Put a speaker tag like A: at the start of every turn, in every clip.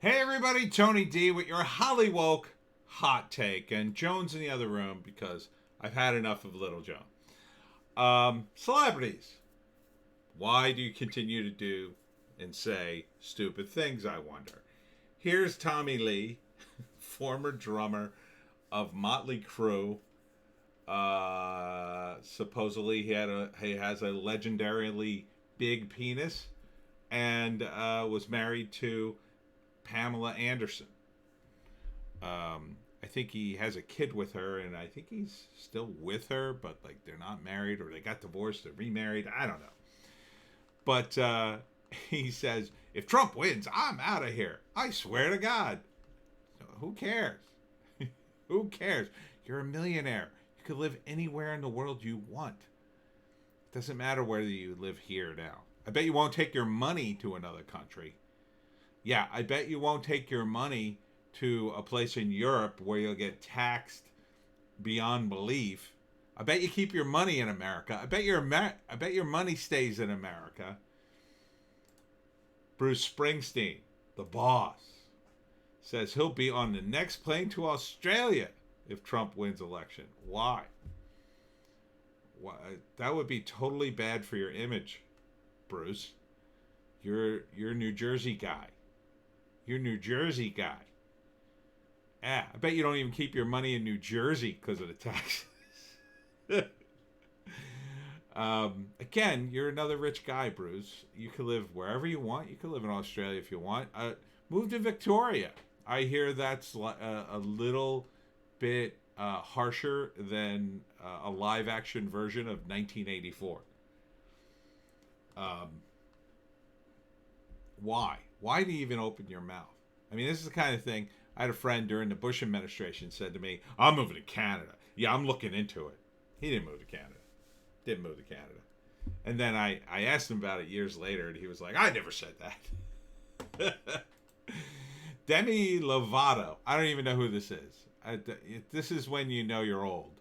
A: Hey everybody, Tony D with your Hollywoke hot take, and Jones in the other room because I've had enough of Little Joan. Celebrities. Why do you continue to do and say stupid things, I wonder? Here's Tommy Lee, former drummer of Motley Crue. Supposedly he has a legendarily big penis and was married to Pamela Anderson. I think he has a kid with her, and I think he's still with her, but like they're not married or they got divorced, they're remarried. I don't know. But he says, if Trump wins, I'm out of here. I swear to God. Who cares? Who cares? You're a millionaire. You could live anywhere in the world you want. It doesn't matter whether you live here now. I bet you won't take your money to another country. Yeah, I bet you won't take your money to a place in Europe where you'll get taxed beyond belief. I bet you keep your money in America. I bet your money stays in America. Bruce Springsteen, the boss, says he'll be on the next plane to Australia if Trump wins election. Why? Why? That would be totally bad for your image, Bruce. You're a New Jersey guy. You're a New Jersey guy. Yeah, I bet you don't even keep your money in New Jersey because of the taxes. Again, you're another rich guy, Bruce. You could live wherever you want. You could live in Australia if you want. Move to Victoria. I hear that's a little bit harsher than a live action version of 1984. Why? Why do you even open your mouth? I mean, this is the kind of thing. I had a friend during the Bush administration said to me, I'm moving to Canada. Yeah, I'm looking into it. He didn't move to Canada. Didn't move to Canada. And then I asked him about it years later, and he was like, I never said that. Demi Lovato. I don't even know who this is. This is when you know you're old.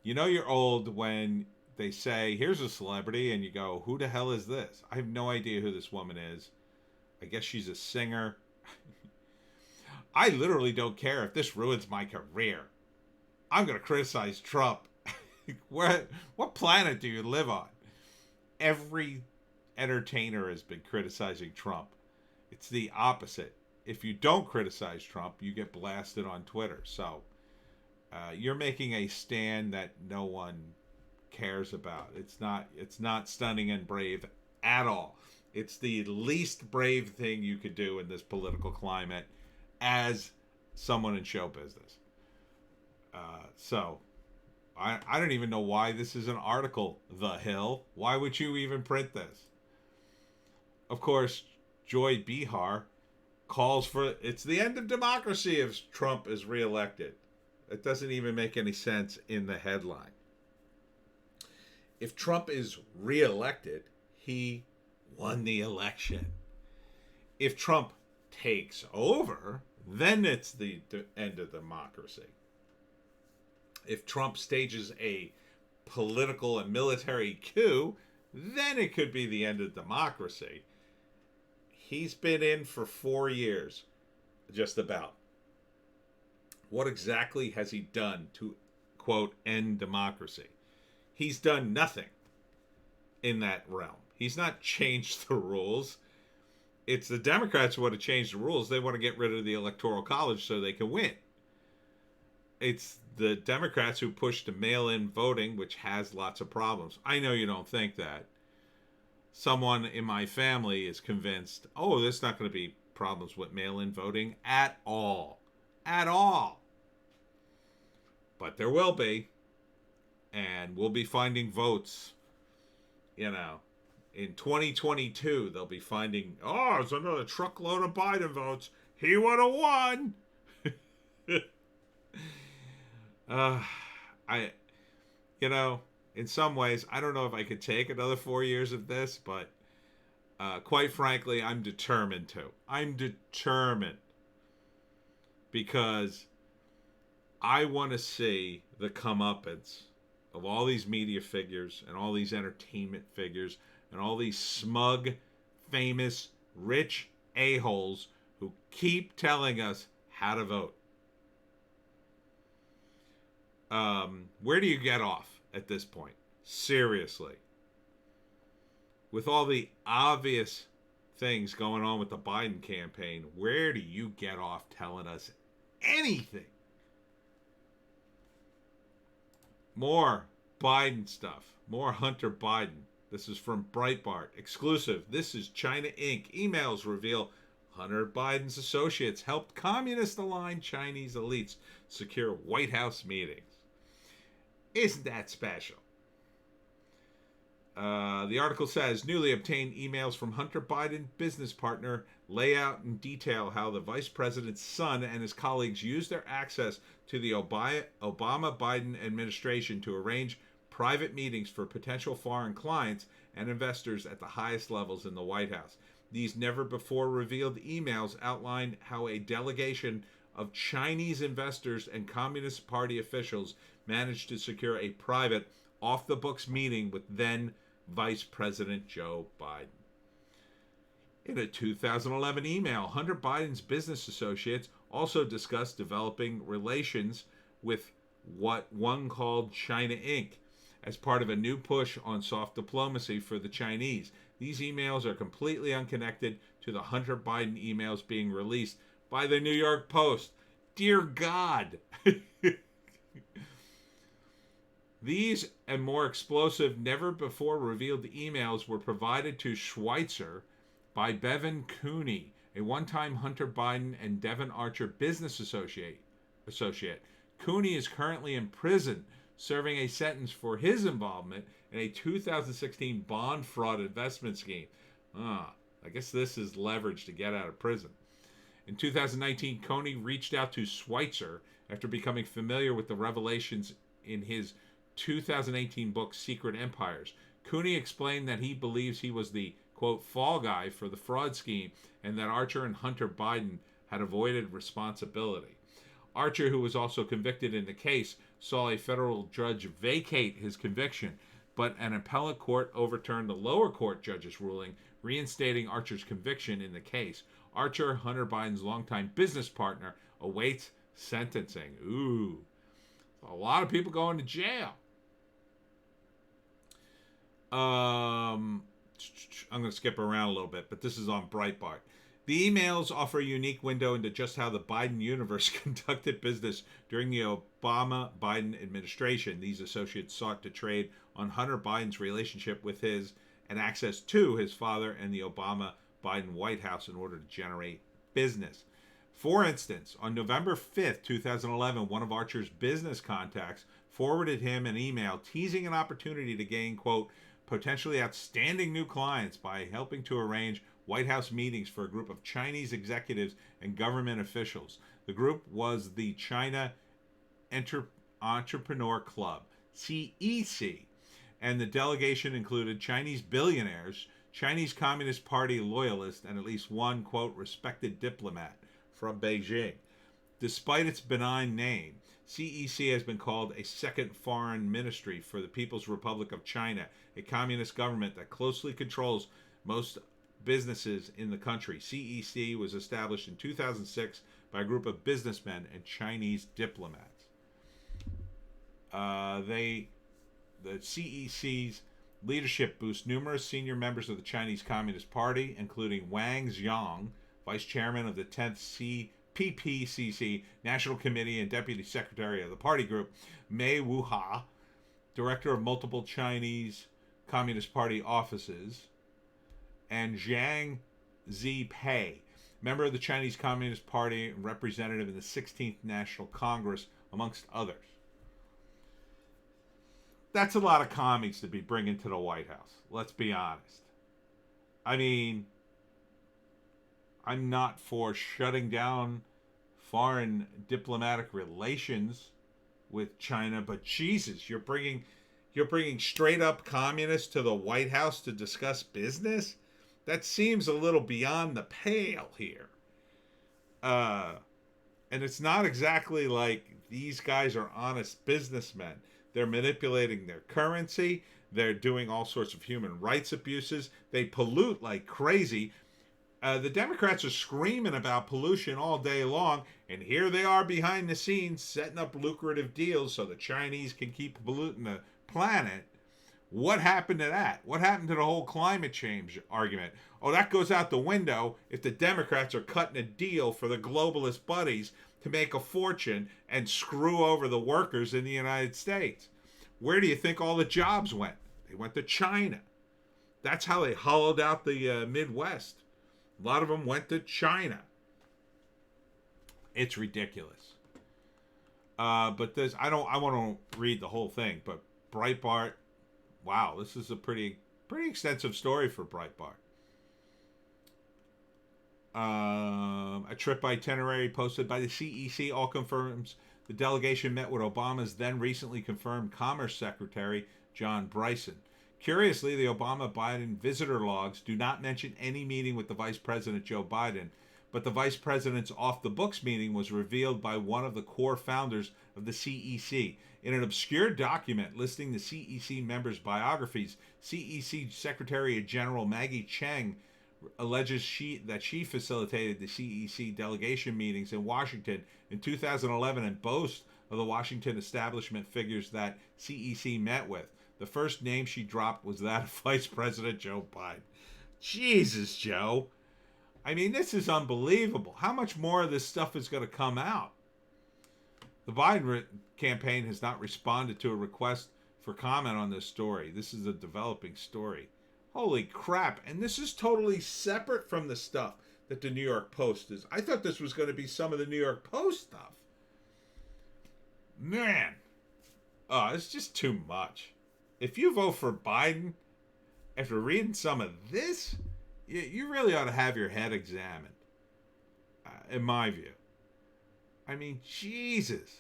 A: You know you're old when they say, here's a celebrity, and you go, who the hell is this? I have no idea who this woman is. I guess she's a singer. I literally don't care if this ruins my career. I'm going to criticize Trump. What planet do you live on? Every entertainer has been criticizing Trump. It's the opposite. If you don't criticize Trump, you get blasted on Twitter. So you're making a stand that no one cares about. It's not stunning and brave at all. It's the least brave thing you could do in this political climate as someone in show business. So I don't even know why this is an article, The Hill. Why would you even print this? Of course, Joy Behar calls for it's the end of democracy if Trump is reelected. It doesn't even make any sense in the headline. If Trump is reelected, he won the election. If Trump takes over, then it's the end of democracy. If Trump stages a political and military coup, then it could be the end of democracy. He's been in for 4 years, just about. What exactly has he done to, quote, end democracy? He's done nothing in that realm. He's not changed the rules. It's the Democrats who want to change the rules. They want to get rid of the Electoral College so they can win. It's the Democrats who push to mail-in voting, which has lots of problems. I know you don't think that. Someone in my family is convinced, oh, there's not going to be problems with mail-in voting at all. At all. But there will be. And we'll be finding votes, in 2022, they'll be finding, oh, it's another truckload of Biden votes. He would have won. I, in some ways, I don't know if I could take another 4 years of this, but quite frankly, I'm determined to. I'm determined because I want to see the comeuppance of all these media figures and all these entertainment figures and all these smug, famous, rich a-holes who keep telling us how to vote. Where do you get off at this point? Seriously. With all the obvious things going on with the Biden campaign, where do you get off telling us anything? More Biden stuff. More Hunter Biden. This is from Breitbart. Exclusive. This is China Inc. Emails reveal Hunter Biden's associates helped communist-aligned Chinese elites secure White House meetings. Isn't that special? The article says newly obtained emails from Hunter Biden business partner lay out in detail how the vice president's son and his colleagues used their access to the Obama-Biden administration to arrange private meetings for potential foreign clients and investors at the highest levels in the White House. These never-before-revealed emails outline how a delegation of Chinese investors and Communist Party officials managed to secure a private, off-the-books meeting with then Vice President Joe Biden. In a 2011 email, Hunter Biden's business associates also discussed developing relations with what one called China Inc. as part of a new push on soft diplomacy for the Chinese. These emails are completely unconnected to the Hunter Biden emails being released by the New York Post. Dear God! These and more explosive, never-before-revealed emails were provided to Schweitzer by Bevan Cooney, a one-time Hunter Biden and Devon Archer business associate. Cooney is currently in prison, serving a sentence for his involvement in a 2016 bond fraud investment scheme. I guess this is leverage to get out of prison. In 2019, Cooney reached out to Schweitzer after becoming familiar with the revelations in his 2018 book Secret Empires. Cooney explained that he believes he was the, quote, fall guy for the fraud scheme and that Archer and Hunter Biden had avoided responsibility. Archer, who was also convicted in the case, saw a federal judge vacate his conviction, but an appellate court overturned the lower court judge's ruling, reinstating Archer's conviction in the case. Archer, Hunter Biden's longtime business partner, awaits sentencing. Ooh. A lot of people going to jail. I'm going to skip around a little bit, but this is on Breitbart. The emails offer a unique window into just how the Biden universe conducted business during the Obama-Biden administration. These associates sought to trade on Hunter Biden's relationship with his and access to his father and the Obama-Biden White House in order to generate business. For instance, on November 5th, 2011, one of Archer's business contacts forwarded him an email teasing an opportunity to gain, quote, potentially outstanding new clients by helping to arrange White House meetings for a group of Chinese executives and government officials. The group was the China Entrepreneur Club, CEC, and the delegation included Chinese billionaires, Chinese Communist Party loyalists, and at least one, quote, respected diplomat from Beijing. Despite its benign name, CEC has been called a second foreign ministry for the People's Republic of China, a communist government that closely controls most businesses in the country. CEC was established in 2006 by a group of businessmen and Chinese diplomats. The CEC's leadership boosts numerous senior members of the Chinese Communist Party, including Wang Xiang, vice chairman of the 10th PPCC National Committee and deputy secretary of the party group, Mei Wuha, director of multiple Chinese Communist Party offices, and Zhang Zipei, member of the Chinese Communist Party and representative in the 16th National Congress, amongst others. That's a lot of commies to be bringing to the White House. Let's be honest. I mean, I'm not for shutting down foreign diplomatic relations with China, but Jesus, you're bringing straight up communists to the White House to discuss business? That seems a little beyond the pale here. And it's not exactly like these guys are honest businessmen. They're manipulating their currency. They're doing all sorts of human rights abuses. They pollute like crazy. The Democrats are screaming about pollution all day long, and here they are behind the scenes setting up lucrative deals so the Chinese can keep polluting the planet. What happened to that? What happened to the whole climate change argument? Oh, that goes out the window if the Democrats are cutting a deal for the globalist buddies to make a fortune and screw over the workers in the United States. Where do you think all the jobs went? They went to China. That's how they hollowed out the Midwest. A lot of them went to China. It's ridiculous. But this, I want to read the whole thing. But Breitbart, wow, this is a pretty extensive story for Breitbart. A trip itinerary posted by the CEC all confirms the delegation met with Obama's then recently confirmed Commerce Secretary John Bryson. Curiously, the Obama-Biden visitor logs do not mention any meeting with the Vice President Joe Biden, but the Vice President's off-the-books meeting was revealed by one of the core founders of the CEC. In an obscure document listing the CEC members' biographies, CEC Secretary General Maggie Cheng alleges that she facilitated the CEC delegation meetings in Washington in 2011 and boasts of the Washington establishment figures that CEC met with. The first name she dropped was that of Vice President Joe Biden. Jesus, Joe. I mean, this is unbelievable. How much more of this stuff is going to come out? The Biden campaign has not responded to a request for comment on this story. This is a developing story. Holy crap. And this is totally separate from the stuff that the New York Post is. I thought this was going to be some of the New York Post stuff. Man. Oh, it's just too much. If you vote for Biden, after reading some of this, you really ought to have your head examined, in my view. I mean, Jesus.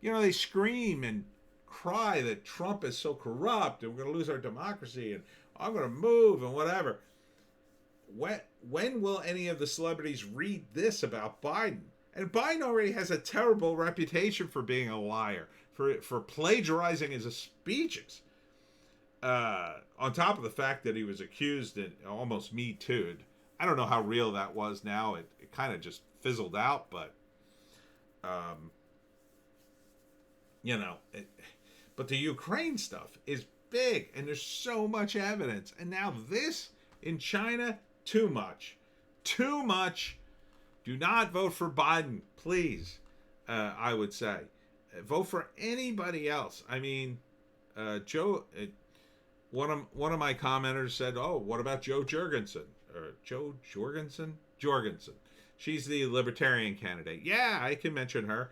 A: You know, they scream and cry that Trump is so corrupt and we're going to lose our democracy and I'm going to move and whatever. When will any of the celebrities read this about Biden? And Biden already has a terrible reputation for being a liar, for plagiarizing his speeches. On top of the fact that he was accused and almost Me Too'd. I don't know how real that was now. It kind of just fizzled out, but, but the Ukraine stuff is big, and there's so much evidence. And now this in China, too much. Too much. Do not vote for Biden, please, I would say. Vote for anybody else. I mean, Joe... One of my commenters said, "Oh, what about Jo Jorgensen or Joe Jorgensen? Jorgensen. She's the Libertarian candidate. Yeah, I can mention her.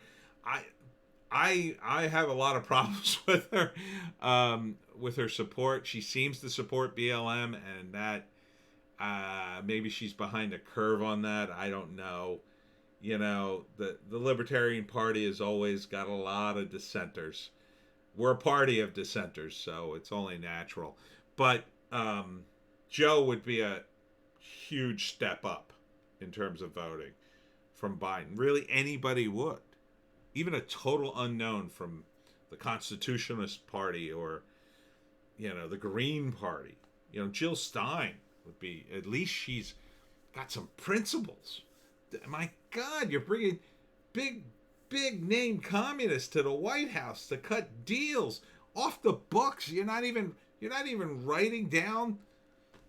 A: I have a lot of problems with her support. She seems to support BLM, and that maybe she's behind a curve on that. I don't know. You know, the Libertarian Party has always got a lot of dissenters." We're a party of dissenters, so it's only natural. But Joe would be a huge step up in terms of voting from Biden. Really, anybody would. Even a total unknown from the Constitutionalist Party or, the Green Party. Jill Stein would be, at least she's got some principles. My God, you're bringing big name communists to the White House to cut deals off the books. You're not even writing down.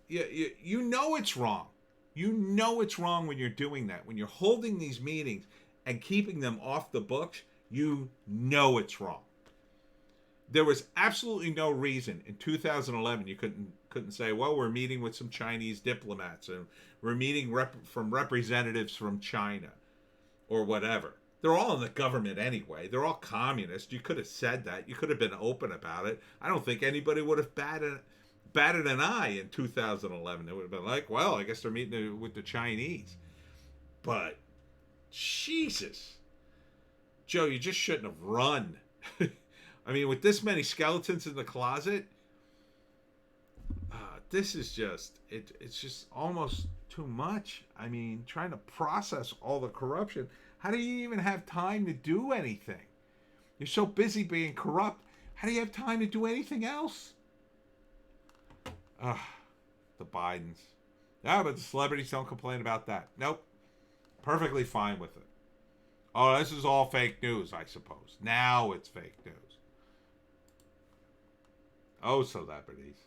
A: You know it's wrong. You know it's wrong when you're doing that. When you're holding these meetings and keeping them off the books, you know it's wrong. There was absolutely no reason in 2011 you couldn't say, well, we're meeting with some Chinese diplomats and we're meeting from representatives from China or whatever. They're all in the government anyway. They're all communist. You could have said that. You could have been open about it. I don't think anybody would have batted an eye in 2011. They would have been like, well, I guess they're meeting with the Chinese. But, Jesus. Joe, you just shouldn't have run. I mean, with this many skeletons in the closet, this is just, it's just almost too much. I mean, trying to process all the corruption. How do you even have time to do anything? You're so busy being corrupt. How do you have time to do anything else? The Bidens. Yeah, but the celebrities don't complain about that. Nope. Perfectly fine with it. Oh, this is all fake news, I suppose. Now it's fake news. Oh, celebrities.